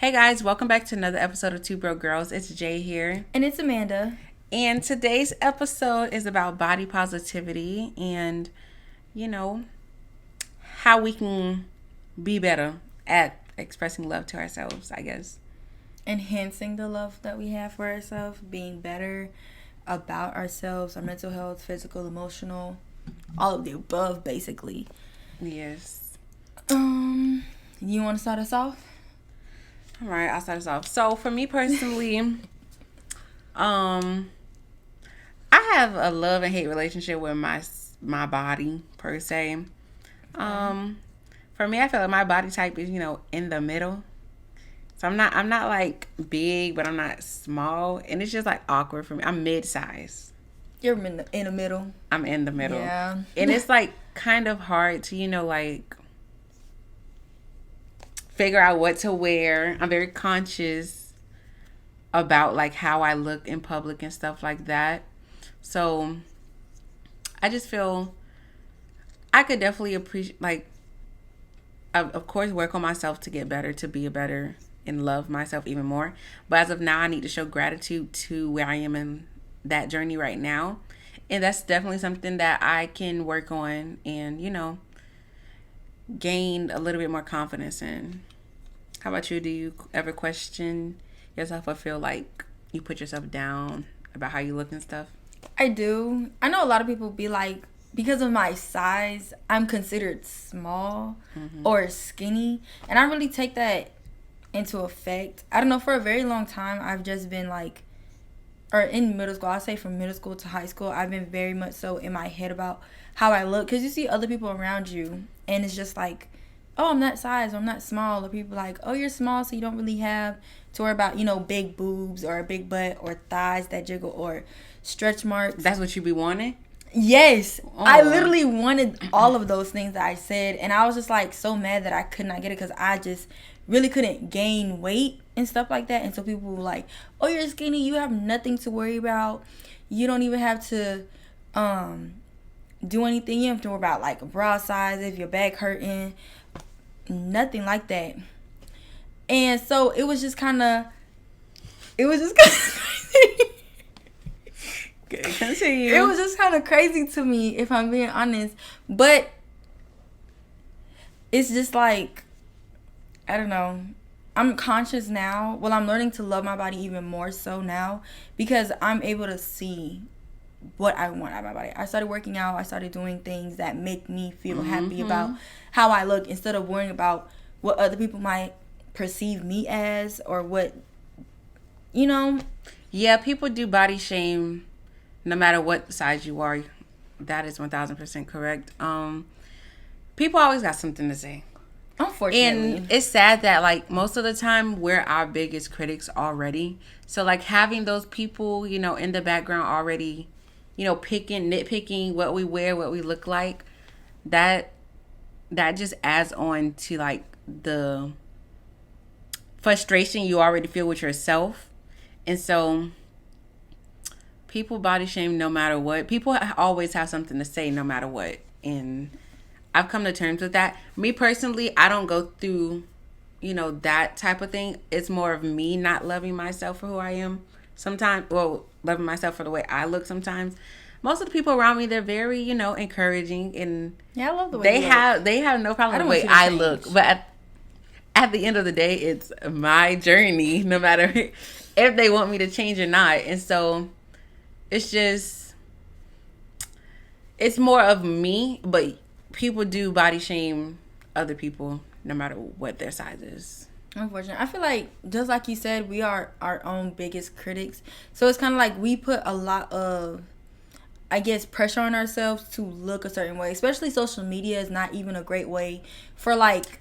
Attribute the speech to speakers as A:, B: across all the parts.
A: Hey guys, welcome back to another episode of Two Broke Girls. It's Jay here.
B: And it's Amanda.
A: And today's episode is about body positivity and, you know, how we can be better at expressing love to ourselves, I guess.
B: Enhancing the love that we have for ourselves, being better about ourselves, our mental health, physical, emotional, all of the above, basically.
A: Yes.
B: You want to start us off?
A: All right, I'll start us off. So for me personally, I have a love and hate relationship with my body per se. For me, I feel like my body type is, in the middle. So I'm not like big, but I'm not small, and it's just like awkward for me. I'm mid-size.
B: You're in the middle.
A: I'm in the middle.
B: Yeah.
A: And it's like kind of hard to, like figure out what to wear. I'm very conscious about like how I look in public and stuff like that. So I just feel I could definitely appreciate, like, of course, work on myself to get better, to be a better and love myself even more. But as of now, I need to show gratitude to where I am in that journey right now. And that's definitely something that I can work on and, gain a little bit more confidence in. How about you? Do you ever question yourself or feel like you put yourself down about how you look and stuff?
B: I do. I know a lot of people be like, because of my size, I'm considered small or skinny. And I really take that into effect. I don't know, for a very long time, I've just been like, or in middle school, I'll say from middle school to high school, I've been very much so in my head about how I look. Because you see other people around you, and it's just like, oh, I'm that size, or I'm that small. Or people like, oh, you're small, so you don't really have to worry about, big boobs or a big butt or thighs that jiggle or stretch marks.
A: That's what you be wanting?
B: Yes.
A: Oh.
B: I literally wanted all of those things that I said. And I was just like so mad that I could not get it because I just really couldn't gain weight and stuff like that. And so people were like, oh, you're skinny. You have nothing to worry about. You don't even have to do anything. You don't have to worry about like a bra size if your back hurting. Nothing like that. And so it was just kind of
A: Continue.
B: It was just kind of crazy to me, if I'm being honest. But it's just like, I don't know. I'm conscious now. Well, I'm learning to love my body even more so now because I'm able to see what I want out of my body. I started working out. I started doing things that make me feel happy about how I look instead of worrying about what other people might perceive me as or what,
A: Yeah, people do body shame no matter what size you are. That is 1000% correct. People always got something to say.
B: Unfortunately.
A: And it's sad that like most of the time we're our biggest critics already. So like having those people, in the background already, nitpicking what we wear, what we look like, that just adds on to like the frustration you already feel with yourself. And so people body shame no matter what. People always have something to say no matter what. And I've come to terms with that. Me personally, I don't go through, that type of thing. It's more of me not loving myself for who I am sometimes. Well, loving myself for the way I look sometimes. Most of the people around me, they're very, encouraging, and
B: yeah, I love the way
A: they have no problem with the way I look. But at the end of the day, it's my journey, no matter if they want me to change or not. And so it's just, it's more of me, but people do body shame other people no matter what their size is.
B: Unfortunately, I feel like just like you said, we are our own biggest critics. So it's kind of like we put a lot of, I guess, pressure on ourselves to look a certain way. Especially social media is not even a great way for like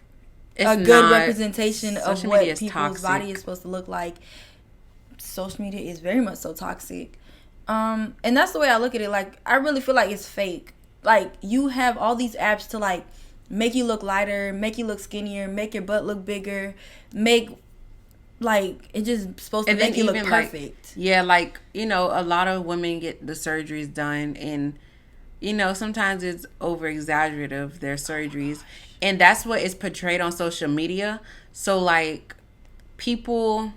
B: a good representation of what people's toxic. Body is supposed to look like. Social media is very much so toxic. And that's the way I look at it. Like, I really feel like it's fake. Like, you have all these apps to like make you look lighter, make you look skinnier, make your butt look bigger, make like it just supposed to make you look perfect.
A: Like, yeah, like, a lot of women get the surgeries done, and sometimes it's over exaggerative, their surgeries, and that's what is portrayed on social media. So like people,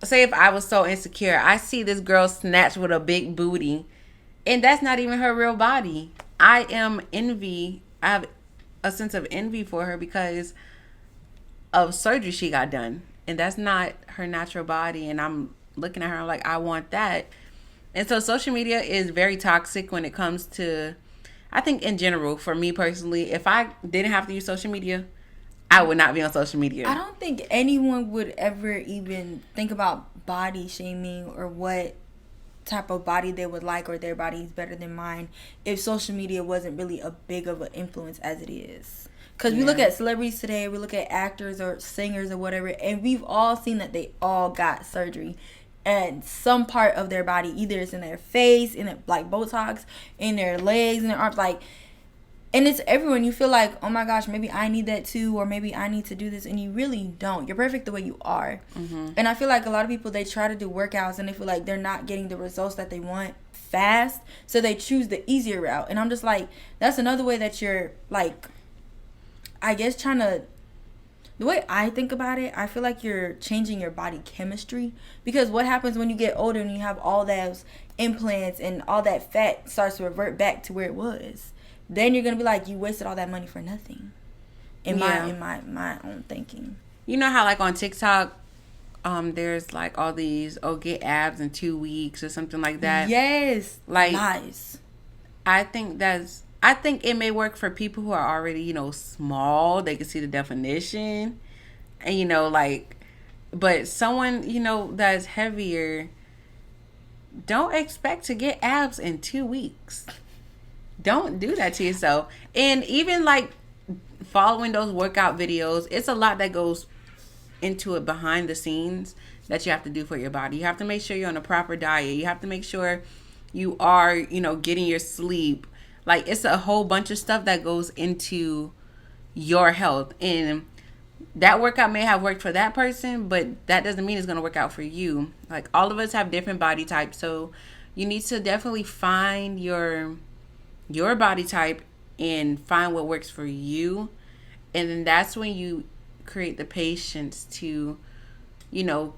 A: say if I was so insecure, I see this girl snatch with a big booty, and that's not even her real body. I have a sense of envy for her because of surgery she got done, and that's not her natural body. And I'm looking at her, I'm like, I want that. And so social media is very toxic when it comes to, I think in general, for me personally, if I didn't have to use social media, I would not be on social media.
B: I don't think anyone would ever even think about body shaming or what type of body they would like, or their body is better than mine, if social media wasn't really a big of an influence as it is. Because we look at celebrities today, we look at actors or singers or whatever, and we've all seen that they all got surgery. And some part of their body, either it's in their face, in their, like Botox, in their legs, in their arms, like, and it's everyone. You feel like, oh my gosh, maybe I need that too, or maybe I need to do this, and you really don't. You're perfect the way you are. Mm-hmm. And I feel like a lot of people, they try to do workouts and they feel like they're not getting the results that they want fast, so they choose the easier route. And I'm just like, that's another way that you're like, I guess trying to, the way I think about it, I feel like you're changing your body chemistry. Because what happens when you get older and you have all those implants and all that fat starts to revert back to where it was? Then you're gonna be like, you wasted all that money for nothing. In my own thinking.
A: You know how like on TikTok, there's like all these, get abs in 2 weeks or something like that.
B: Yes,
A: like
B: nice.
A: I think it may work for people who are already, small. They can see the definition, and like, but someone that's heavier, don't expect to get abs in 2 weeks. Don't do that to yourself. And even like following those workout videos, it's a lot that goes into it behind the scenes that you have to do for your body. You have to make sure you're on a proper diet. You have to make sure you are, getting your sleep. Like, it's a whole bunch of stuff that goes into your health. And that workout may have worked for that person, but that doesn't mean it's going to work out for you. Like, all of us have different body types. So you need to definitely find your body type and find what works for you. And then that's when you create the patience to,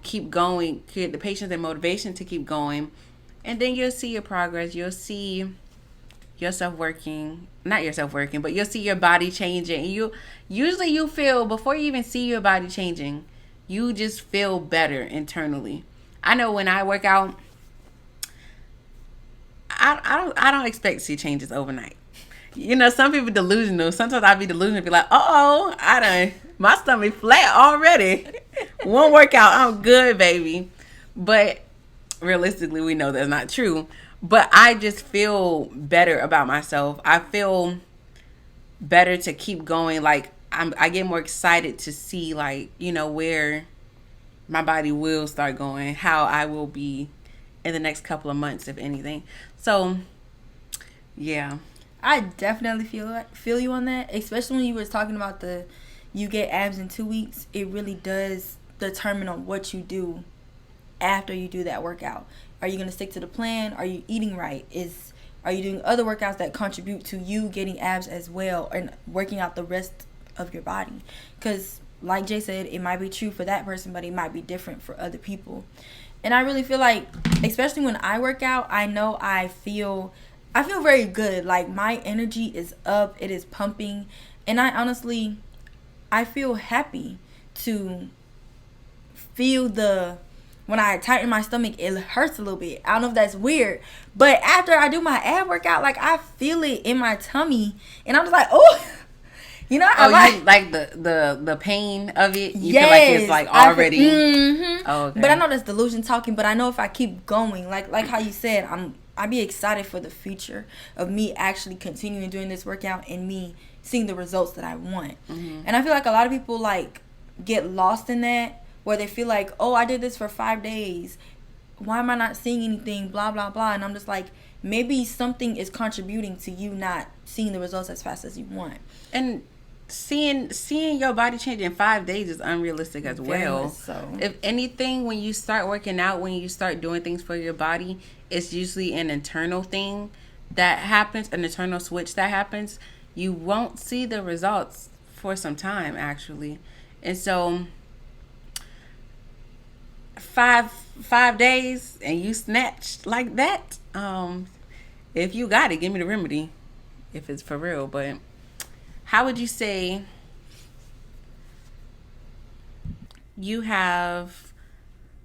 A: keep going, create the patience and motivation to keep going. And then you'll see your progress. You'll see yourself working, not yourself working, but you'll see your body changing. And you feel, before you even see your body changing, you just feel better internally. I know when I work out, I don't expect to see changes overnight. Some people delusional. Sometimes I be delusional, be like, my stomach flat already. One workout, I'm good, baby. But realistically, we know that's not true. But I just feel better about myself. I feel better to keep going. Like, I get more excited to see, like, where my body will start going, how I will be in the next couple of months, if anything. So, yeah.
B: I definitely feel you on that, especially when you were talking about you get abs in 2 weeks. It really does determine on what you do after you do that workout. Are you going to stick to the plan? Are you eating right? Are you doing other workouts that contribute to you getting abs as well, and working out the rest of your body? Because like Jay said, it might be true for that person, but it might be different for other people. And I really feel like, especially when I work out, I know I feel very good. Like, my energy is up, it is pumping, and I feel happy to feel when I tighten my stomach, it hurts a little bit. I don't know if that's weird, but after I do my ab workout, like, I feel it in my tummy, and I'm just like, oh, you like
A: the pain of it. You feel like it's like already.
B: Oh, okay. But I know that's delusion talking. But I know if I keep going, like how you said, I'd be excited for the future of me actually continuing doing this workout and me seeing the results that I want. Mm-hmm. And I feel like a lot of people like get lost in that, where they feel like, oh, I did this for 5 days. Why am I not seeing anything? Blah, blah, blah. And I'm just like, maybe something is contributing to you not seeing the results as fast as you want.
A: And seeing your body change in 5 days is unrealistic as well. So. If anything, when you start working out, when you start doing things for your body, it's usually an internal thing that happens, an internal switch that happens. You won't see the results for some time, actually. And so five days and you snatched like that, if you got it, give me the remedy if it's for real. But how would you say you have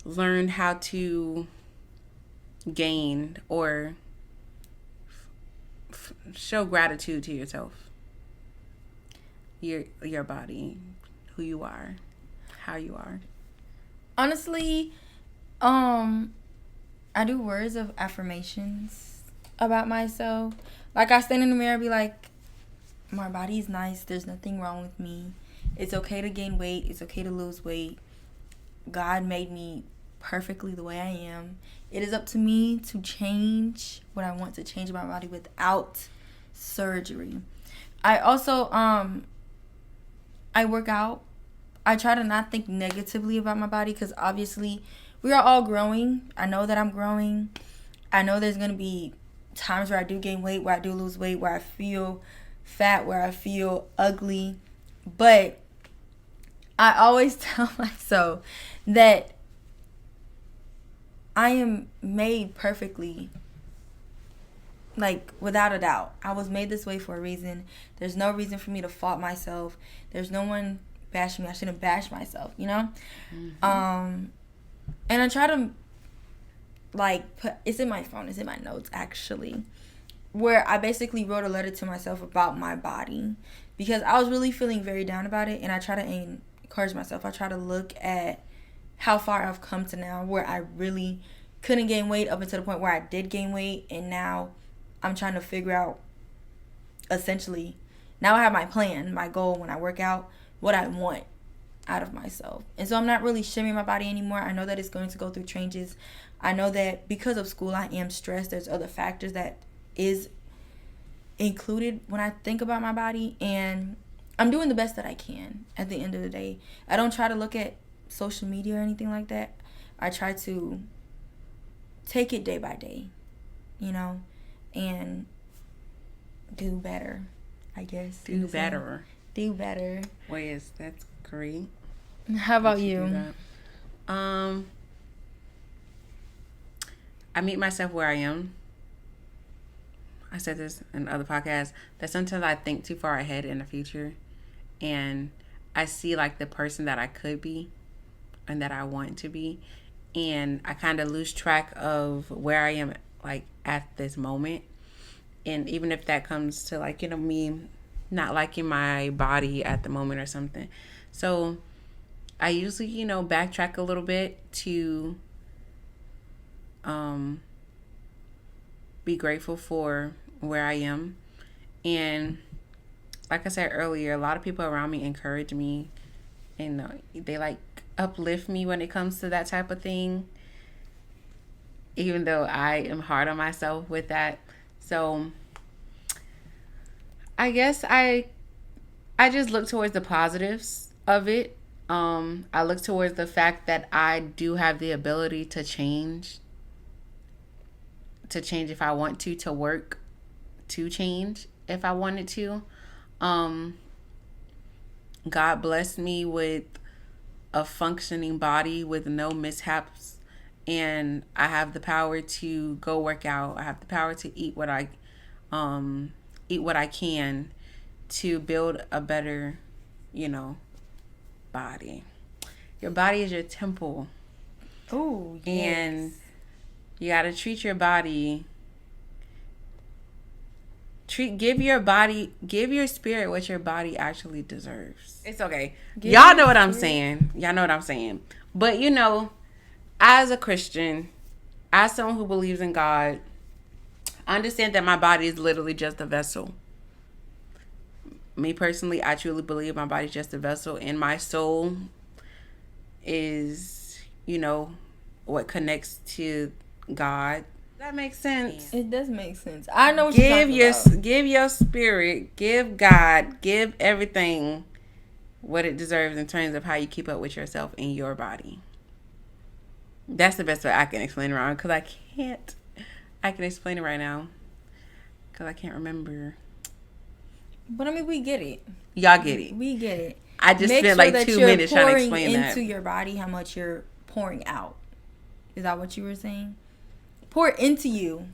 A: learned how to gain or show gratitude to yourself, your body, who you are, how you are?
B: Honestly, I do words of affirmations about myself. Like, I stand in the mirror and be like, my body's nice. There's nothing wrong with me. It's okay to gain weight. It's okay to lose weight. God made me perfectly the way I am. It is up to me to change what I want to change about my body without surgery. I also, I work out. I try to not think negatively about my body because obviously we are all growing. I know that I'm growing. I know there's going to be times where I do gain weight, where I do lose weight, where I feel fat, where I feel ugly. But I always tell myself that I am made perfectly, like, without a doubt. I was made this way for a reason. There's no reason for me to fault myself. There's no one bashing me. I shouldn't bash myself, you know? Mm-hmm. And I try to, like, it's in my phone. It's in my notes, actually, where I basically wrote a letter to myself about my body because I was really feeling very down about it, and I try to encourage myself. I try to look at how far I've come to now, where I really couldn't gain weight up until the point where I did gain weight, and now I'm trying to figure out, essentially, now I have my plan, my goal when I work out, what I want out of myself. And so I'm not really shaming my body anymore. I know that it's going to go through changes. I know that because of school, I am stressed. There's other factors that is included when I think about my body, and I'm doing the best that I can at the end of the day. I don't try to look at social media or anything like that. I try to take it day by day, you know, and do better, I guess.
A: Do better.
B: Do better.
A: Well, yes, that's great.
B: How about you?
A: I meet myself where I am. I said this in other podcasts, that sometimes I think too far ahead in the future, and I see like the person that I could be and that I want to be, and I kind of lose track of where I am like at this moment. And even if that comes to like, you know, me not liking my body at the moment or something, so I usually, you know, backtrack a little bit to be grateful for where I am. And like I said earlier, a lot of people around me encourage me, and they like uplift me when it comes to that type of thing, even though I am hard on myself with that. So I guess I just look towards the positives of it. I look towards the fact that I do have the ability to change if I want to work to change if I wanted to. God blessed me with a functioning body with no mishaps, and I have the power to go work out. I have the power to eat what I can to build a better, you know, body. Your body is your temple.
B: Oh, yes.
A: And you got to treat your body. Give your spirit what your body actually deserves. It's okay. Y'all know what I'm saying. But, you know, as a Christian, as someone who believes in God, I understand that my body is literally just a vessel. Me personally, I truly believe my body is just a vessel, and my soul is, you know, what connects to God. That makes sense.
B: It does make sense. I know what you're talking about.
A: Give your spirit, give God, give everything what it deserves in terms of how you keep up with yourself in your body. That's the best way I can explain it around, because I can explain it right now because I can't remember.
B: But I mean, we get it.
A: Y'all get it.
B: We get it.
A: I just spent like 2 minutes trying to explain that.
B: Into your body how much you're pouring out. Is that what you were saying? Pour into you.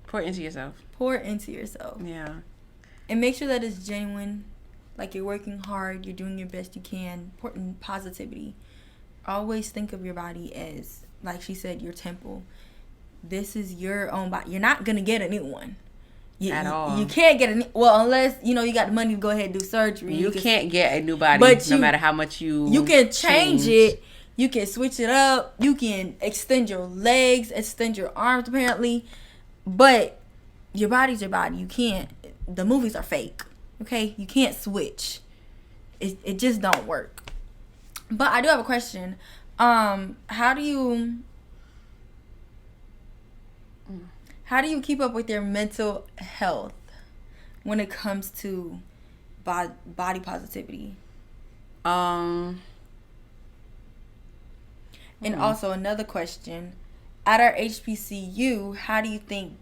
A: Pour into yourself.
B: Pour into yourself.
A: Yeah.
B: And make sure that it's genuine. Like you're working hard. You're doing your best you can. Important positivity. Always think of your body as, like she said, your temple. This is your own body. You're not going to get a new one.
A: At all.
B: You can't get a new... Well, unless, you got the money to go ahead and do surgery.
A: You can't get a new body no matter how much
B: you can change it. You can switch it up. You can extend your legs, extend your arms, apparently. But your body's your body. You can't... The movies are fake. Okay? You can't switch. It just don't work. But I do have a question. How do you keep up with your mental health when it comes to body positivity? And also another question. At our HBCU, how do you think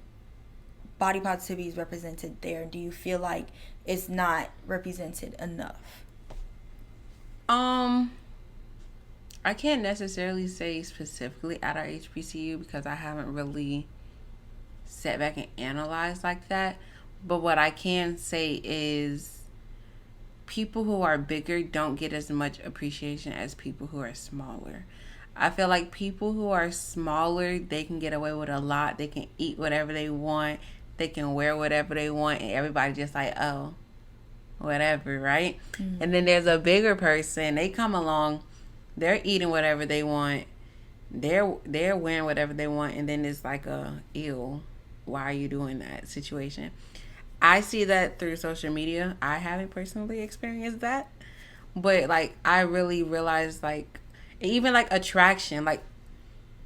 B: body positivity is represented there? Do you feel like it's not represented enough?
A: I can't necessarily say specifically at our HBCU because I haven't really sat back and analyzed like that. But what I can say is people who are bigger don't get as much appreciation as people who are smaller. I feel like people who are smaller, they can get away with a lot. They can eat whatever they want. They can wear whatever they want. And everybody just like, oh, whatever, right? Mm-hmm. And then there's a bigger person. They come along. They're eating whatever they want. They're wearing whatever they want. And then it's like ew, why are you doing that situation? I see that through social media. I haven't personally experienced that. But like I really realized like even like attraction, like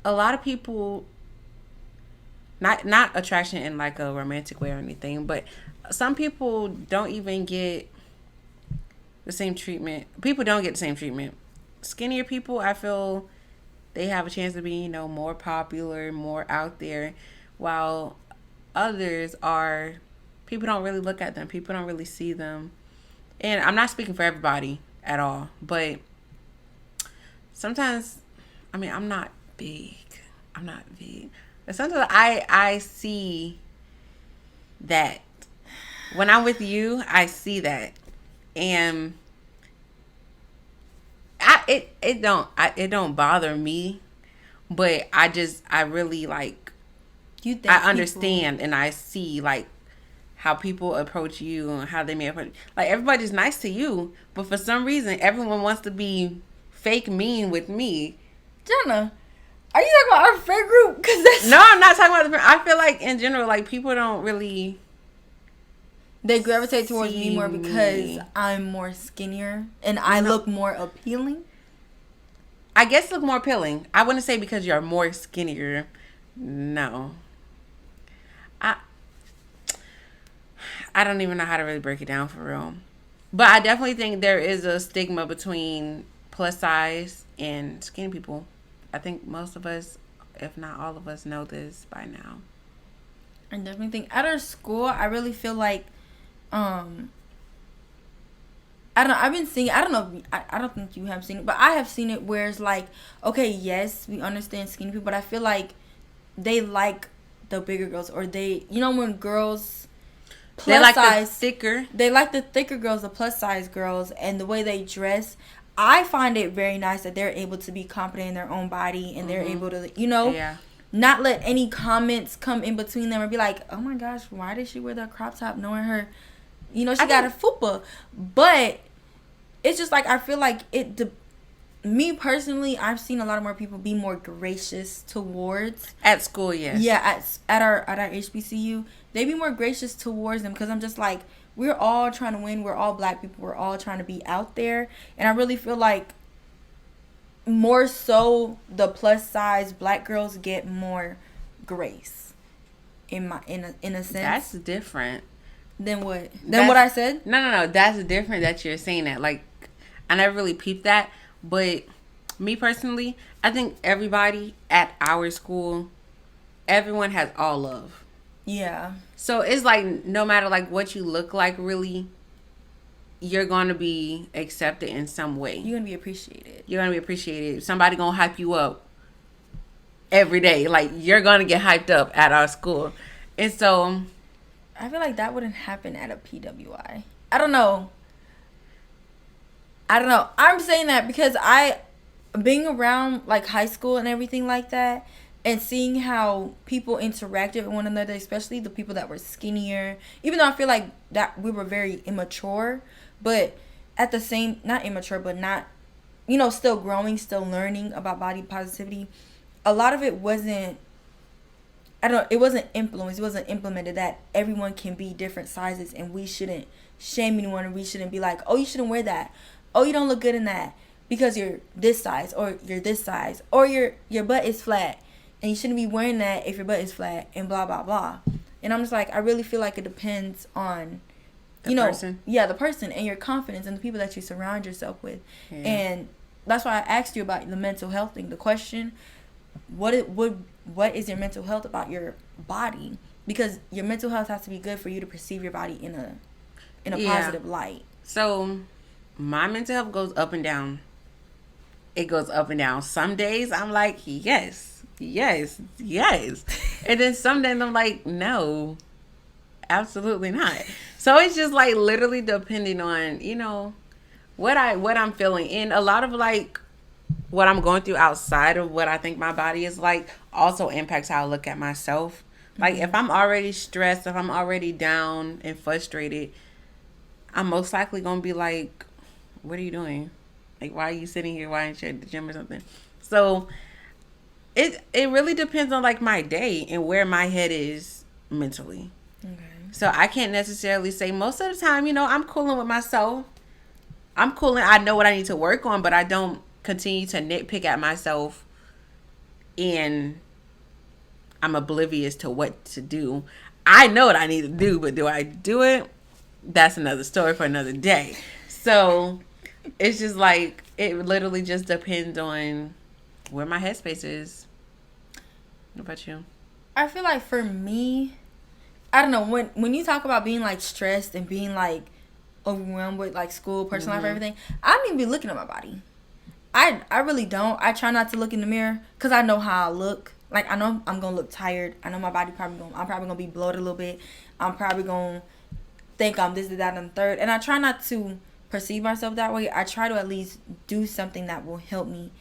A: a lot of people, not attraction in like a romantic way or anything, but some people don't even get the same treatment. People don't get the same treatment. Skinnier people, I feel they have a chance to be, more popular, more out there, while others are, people don't really look at them. People don't really see them. And I'm not speaking for everybody at all, but sometimes, I'm not big. But sometimes I see that. When I'm with you, I see that. And it don't bother me, but I really like, I understand and I see like how people approach you and how they may approach, like everybody's nice to you, but for some reason everyone wants to be fake mean with me.
B: Jenna, are you talking about our friend group?
A: No, I'm not talking about the friend. I feel like in general, like people don't really.
B: They gravitate towards me more because I'm more skinnier and I look more appealing.
A: I guess look more appealing. I wouldn't say because you're more skinnier. No. I don't even know how to really break it down for real. But I definitely think there is a stigma between plus size and skinny people. I think most of us, if not all of us, know this by now.
B: I definitely think at our school, I really feel like I don't think you have seen it, but I have seen it where it's like, okay, yes, we understand skinny people, but I feel like they like the bigger girls, or they, when girls plus
A: they like
B: size,
A: the thicker.
B: They like the thicker girls, the plus size girls, and the way they dress. I find it very nice that they're able to be confident in their own body and they're able to, not let any comments come in between them or be like, oh my gosh, why did she wear that crop top knowing her, she got a fupa. But it's just like, I feel like me personally, I've seen a lot of more people be more gracious towards.
A: At school, yes.
B: Yeah, at our HBCU, they be more gracious towards them because I'm just like, we're all trying to win. We're all black people. We're all trying to be out there. And I really feel like more so the plus size black girls get more grace in a sense.
A: That's different.
B: Than what? Than what I said?
A: No. That's different that you're saying that. Like, I never really peeped that. But me personally, I think everybody at our school, everyone has all love.
B: Yeah.
A: So it's like no matter like what you look like, really, you're going to be accepted in some way.
B: You're going to be appreciated.
A: Somebody going to hype you up every day. Like, you're going to get hyped up at our school. And so
B: I feel like that wouldn't happen at a PWI. I don't know. I'm saying that because being around like high school and everything like that, and seeing how people interacted with one another, especially the people that were skinnier, even though I feel like that we were very immature, but at the same, not immature, but not, still growing, still learning about body positivity. A lot of it wasn't, it wasn't influenced, it wasn't implemented that everyone can be different sizes and we shouldn't shame anyone, and we shouldn't be like, oh, you shouldn't wear that. Oh, you don't look good in that because you're this size, or you're this size, or your butt is flat. And you shouldn't be wearing that if your butt is flat, and blah, blah, blah. And I'm just like, I really feel like it depends on,
A: the person.
B: Yeah, the person and your confidence and the people that you surround yourself with. Yeah. And that's why I asked you about the mental health thing. The question, what is your mental health about your body? Because your mental health has to be good for you to perceive your body in a positive light. So
A: my mental health goes up and down. It goes up and down. Some days I'm like, yes. And then some days I'm like, no, absolutely not. So it's just like literally depending on, what I'm feeling. And a lot of like what I'm going through outside of what I think my body is like also impacts how I look at myself. Like, if I'm already stressed, if I'm already down and frustrated, I'm most likely going to be like, what are you doing? Like, why are you sitting here? Why aren't you at the gym or something? So it really depends on like my day and where my head is mentally. Okay. So I can't necessarily say most of the time, I'm cooling with myself. I'm cooling. I know what I need to work on, but I don't continue to nitpick at myself and I'm oblivious to what to do. I know what I need to do, but do I do it? That's another story for another day. So it's just like, it literally just depends on where my headspace is. What about you?
B: I feel like for me, I don't know, when you talk about being like stressed and being like overwhelmed with like school, personal life, everything, I don't even be looking at my body. I really don't. I try not to look in the mirror because I know how I look. Like, I know I'm gonna look tired. I know my body I'm probably gonna be bloated a little bit. I'm probably gonna think I'm this, that, and the third. And I try not to perceive myself that way. I try to at least do something that will help me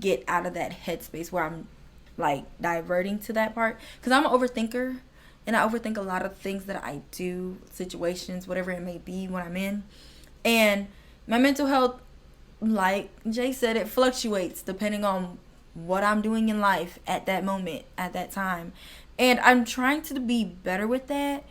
B: get out of that headspace where I'm like diverting to that part. Because I'm an overthinker, and I overthink a lot of things that I do, situations, whatever it may be when I'm in. And my mental health, like Jay said, it fluctuates depending on what I'm doing in life at that moment, at that time. And I'm trying to be better with that.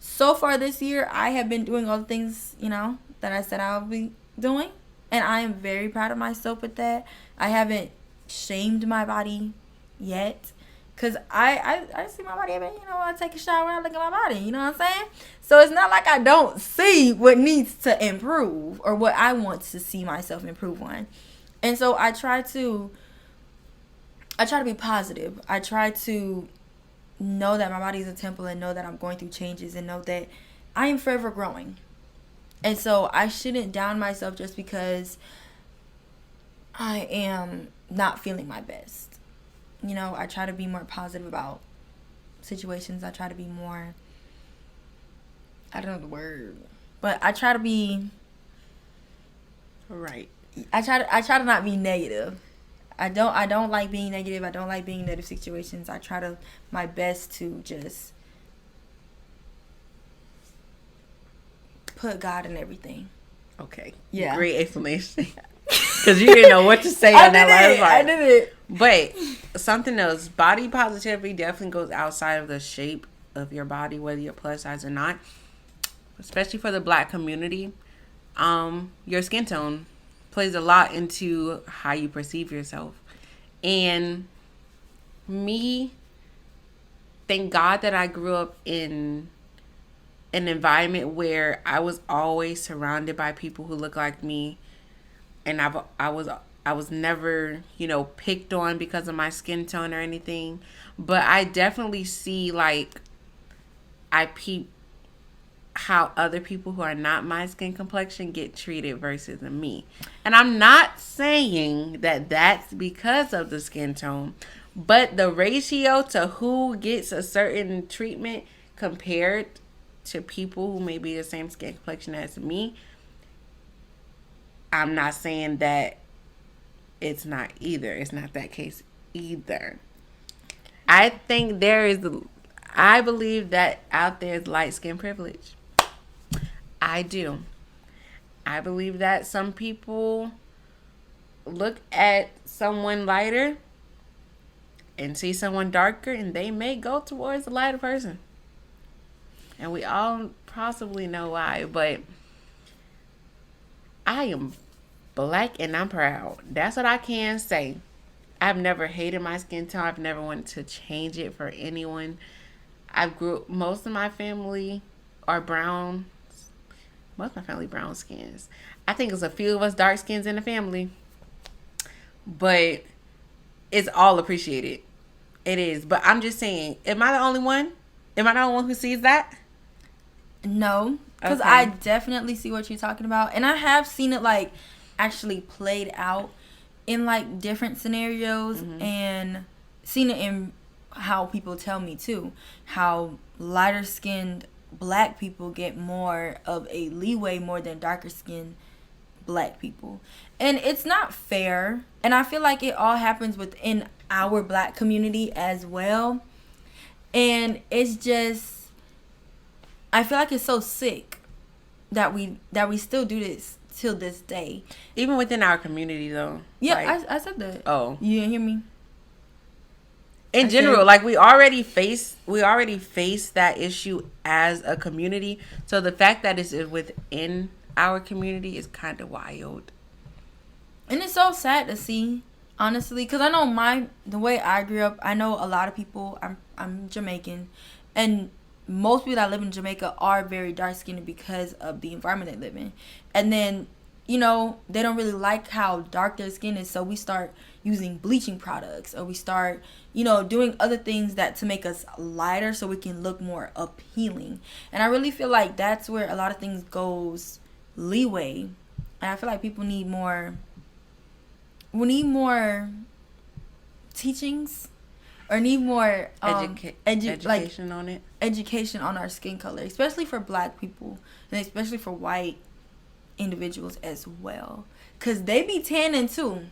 B: So far this year, I have been doing all the things, that I said I would be doing. And I am very proud of myself with that. I haven't shamed my body yet. Because I see my body, I take a shower, I look at my body, you know what I'm saying? So it's not like I don't see what needs to improve or what I want to see myself improve on. And so I try to be positive. I try to know that my body is a temple and know that I'm going through changes and know that I am forever growing. And so I shouldn't down myself just because I am not feeling my best. I try to be more positive about situations. I try to be more, I don't know the word, but I try to be
A: right.
B: I try to not be negative. I don't like being negative. I don't like being in negative situations. I try my best to just put God in everything.
A: Okay. Yeah. Great explanation. Because you didn't know what to say on that last part.
B: I did it.
A: But something else, body positivity definitely goes outside of the shape of your body, whether you're plus size or not. Especially for the Black community, your skin tone plays a lot into how you perceive yourself. And me, thank God that I grew up in an environment where I was always surrounded by people who look like me, and I was never, picked on because of my skin tone or anything. But I definitely see, like, I peep how other people who are not my skin complexion get treated versus me. And I'm not saying that that's because of the skin tone, But the ratio to who gets a certain treatment compared to people who may be the same skin complexion as me, I'm not saying that it's not either. It's not that case either. I think I believe that out there is light skin privilege. I do. I believe that some people look at someone lighter and see someone darker, and they may go towards the lighter person. And we all possibly know why, but I am black and I'm proud. That's what I can say. I've never hated my skin tone. I've never wanted to change it for anyone. Most of my family are brown. Most of my family brown skins. I think there's a few of us dark skins in the family, but it's all appreciated. It is. But I'm just saying, am I the only one? Am I the only one who sees that?
B: No, because
A: Okay.
B: I definitely see what you're talking about, and I have seen it like actually played out in like different scenarios, and seen it in how people tell me too, how lighter skinned black people get more of a leeway more than darker skinned black people. And it's not fair, and I feel like it all happens within our black community as well. And it's just, I feel like it's so sick that we still do this till this day.
A: Even within our community, though.
B: Yeah,
A: Like,
B: I said that.
A: oh.
B: You didn't hear me?
A: In general, like we already face that issue as a community. So the fact that it's within our community is kind of wild.
B: And it's so sad to see, honestly, because I know the way I grew up, I know a lot of people, I'm Jamaican, and most people that live in Jamaica are very dark skinned because of the environment they live in. And then, you know, they don't really like how dark their skin is, so we start using bleaching products, or we start, you know, doing other things that to make us lighter so we can look more appealing. And I really feel like that's where a lot of things goes leeway. And I feel like people need more, we need more teachings, or need more
A: education on it.
B: Education on our skin color, especially for black people, and especially for white individuals as well, because they be tanning too,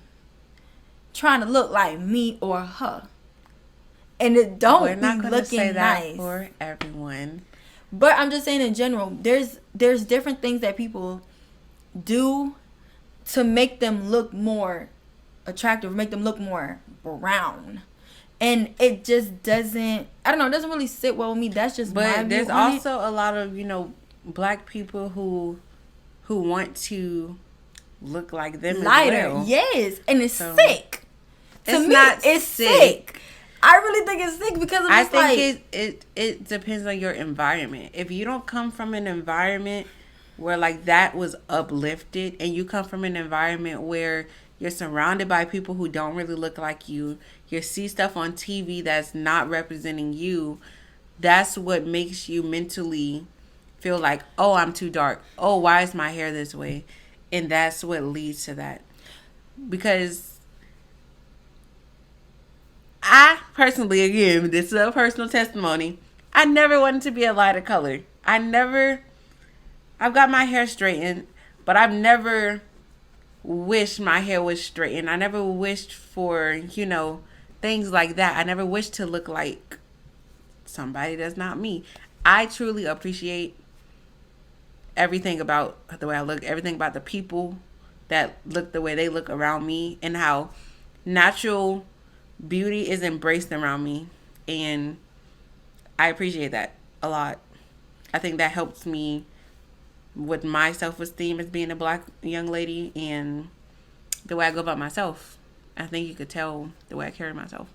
B: trying to look like me or her, and it don't
A: We're not
B: be
A: gonna
B: looking
A: say that
B: nice
A: for everyone.
B: But I'm just saying in general, there's different things that people do to make them look more attractive, make them look more brown. And it just doesn't, I don't know, it doesn't really sit well with me. That's just my view.
A: But there's
B: on
A: also a lot of, you know, black people who want to look like them
B: lighter,
A: as well.
B: yes, and it's
A: So,
B: sick. To
A: it's
B: me,
A: not
B: it's
A: sick.
B: sick. I really think it's sick because
A: I
B: it's like,
A: think it depends on your environment. If you don't come from an environment where like that was uplifted, and you come from an environment where you're surrounded by people who don't really look like you see stuff on TV that's not representing you, that's what makes you mentally feel like, oh, I'm too dark. Oh, why is my hair this way? And that's what leads to that. Because I personally, again, this is a personal testimony, I never wanted to be a lighter color. I've got my hair straightened, but I've never wished my hair was straightened. I never wished for, you know, things like that. I never wished to look like somebody that's not me. I truly appreciate everything about the way I look, everything about the people that look the way they look around me, and how natural beauty is embraced around me. And I appreciate that a lot. I think that helps me with my self-esteem as being a black young lady, and the way I go about myself. I think you could tell the way I carry myself.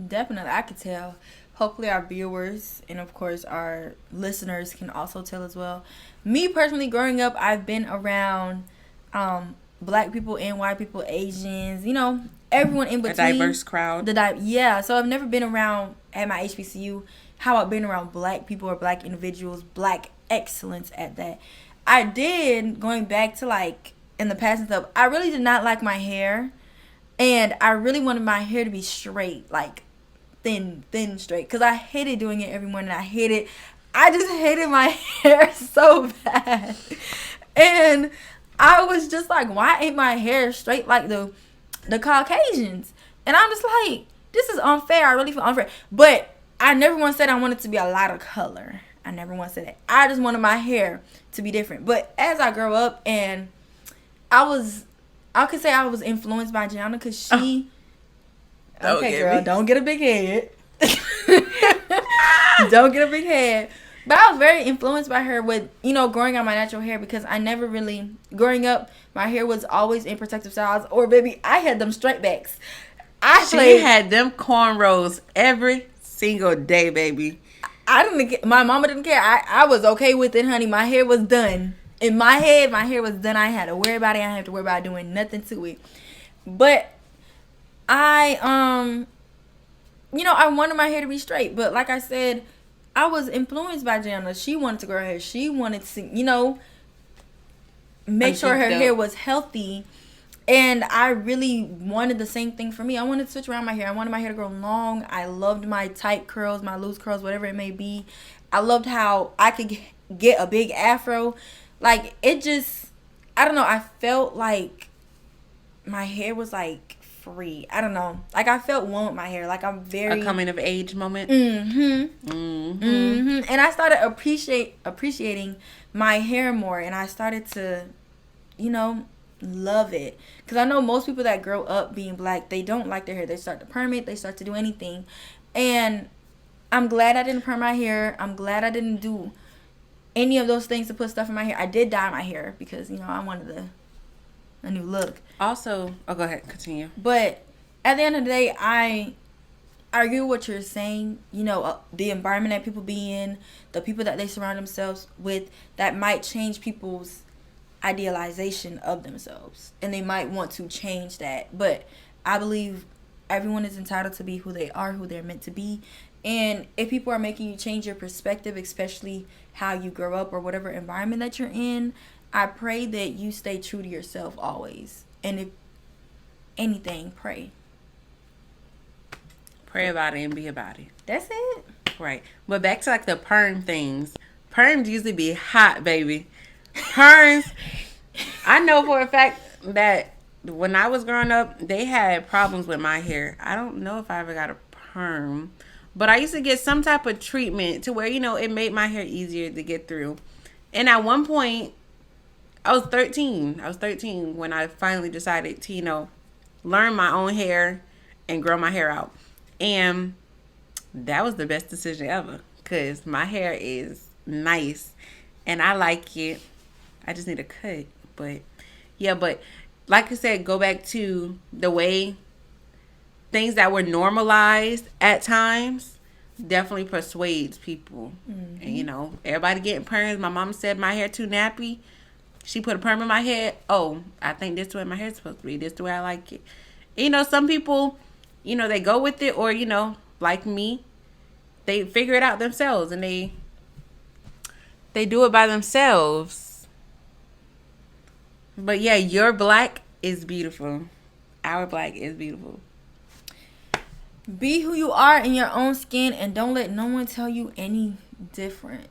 B: definitely, I could tell. Hopefully our viewers and of course our listeners can also tell as well. Me personally, growing up, I've been around black people and white people, Asians, you know, everyone in between.
A: A diverse crowd.
B: Yeah, so I've never been around at my HBCU how I've been around black people or black individuals, black excellence at that. I did, going back to like in the past and stuff, I really did not like my hair, and I really wanted my hair to be straight, like thin straight. Because I hated doing it every morning. I just hated my hair so bad. And I was just like, why ain't my hair straight like the Caucasians? And I'm just like, this is unfair. I really feel unfair. But I never once said I wanted to be a lot of color. I never once said that. I just wanted my hair to be different. But as I grow up, and I could say I was influenced by Gianna because she. Okay, girl, don't get a big head. Don't get a big head. But I was very influenced by her with, growing out my natural hair, because I never really, growing up, my hair was always in protective styles. Or, baby, I had them straight backs.
A: She had them cornrows every single day, baby.
B: My mama didn't care. I was okay with it, honey. My hair was done. In my head, my hair was done. I had to worry about it. I didn't have to worry about doing nothing to it. But I wanted my hair to be straight. But like I said, I was influenced by Gianna. She wanted to grow her hair. She wanted to, make sure her hair was healthy. And I really wanted the same thing for me. I wanted to switch around my hair. I wanted my hair to grow long. I loved my tight curls, my loose curls, whatever it may be. I loved how I could get a big afro. Like, it just, I don't know. I felt like my hair was, like, free. I don't know. Like, I felt one with my hair. Like, I'm very...
A: A coming of age moment?
B: Mm-hmm. Mm-hmm. Mm-hmm. And I started appreciating my hair more. And I started to, love it. Because I know most people that grow up being black, they don't like their hair. They start to perm it. They start to do anything. And I'm glad I didn't perm my hair. I'm glad I didn't do any of those things to put stuff in my hair. I did dye my hair because, I wanted a new look.
A: Also, go ahead, continue.
B: But at the end of the day, I agree with what you're saying. The environment that people be in, the people that they surround themselves with, that might change people's idealization of themselves, and they might want to change that. But I believe everyone is entitled to be who they are, who they're meant to be. And if people are making you change your perspective, especially how you grow up or whatever environment that you're in, I pray that you stay true to yourself always. And if anything, pray
A: about it and be about it.
B: That's it.
A: Right. But back to like the perm things. Perms usually be hot, baby. Perms, I know for a fact that when I was growing up, they had problems with my hair. I don't know if I ever got a perm, but I used to get some type of treatment to where, it made my hair easier to get through. And at one point, I was 13. I was 13 when I finally decided to, learn my own hair and grow my hair out. And that was the best decision ever, because my hair is nice and I like it. I just need a cut. But like I said, go back to the way things that were normalized at times definitely persuades people. Mm-hmm. And everybody getting perms. My mom said my hair too nappy. She put a perm in my head. Oh, I think this is the way my hair's supposed to be. This is the way I like it. Some people, they go with it, or like me, they figure it out themselves and they do it by themselves. But yeah, your black is beautiful. Our black is beautiful.
B: Be who you are in your own skin, and don't let no one tell you any different.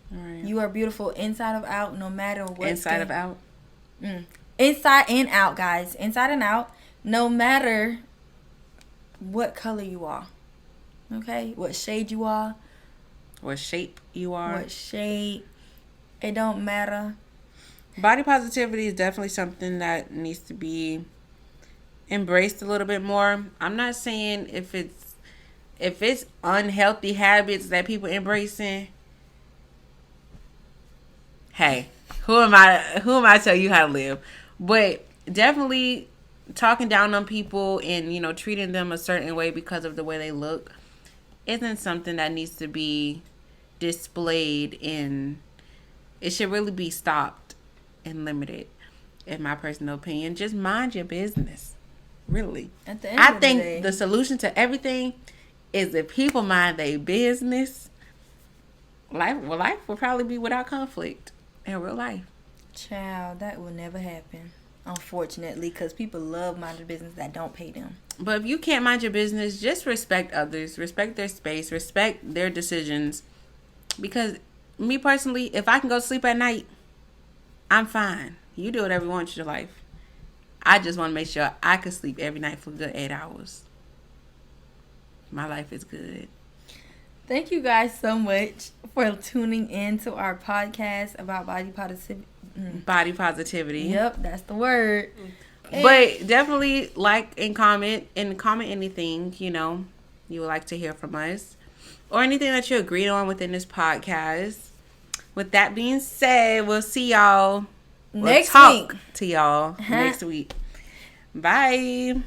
B: Right. You are beautiful inside of out, no matter what.
A: Inside of out?
B: Inside and out, guys. Inside and out, no matter what color you are. Okay? What shade you are.
A: What shape you are.
B: What shape. It don't matter.
A: Body positivity is definitely something that needs to be embraced a little bit more. I'm not saying if it's unhealthy habits that people embracing. Hey, who am I to tell you how to live? But definitely talking down on people and treating them a certain way because of the way they look isn't something that needs to be displayed in. It should really be stopped and limited, in my personal opinion. Just mind your business. Really.
B: At the end
A: I
B: of
A: think
B: the day,
A: the solution to everything is if people mind their business. Life will probably be without conflict in real life.
B: Child, that will never happen. unfortunately, because people love minding business that don't pay them.
A: But if you can't mind your business, just respect others, respect their space, respect their decisions. Because me personally, if I can go to sleep at night, I'm fine. You do whatever you want with your life. I just want to make sure I can sleep every night for a good 8 hours. My life is good.
B: Thank you guys so much for tuning in to our podcast about body positivity.
A: Body positivity.
B: Yep, that's the word.
A: But definitely like and comment anything, you know, you would like to hear from us. Or anything that you agreed on within this podcast. With that being said, we'll see y'all
B: next week.
A: To y'all next week. Bye.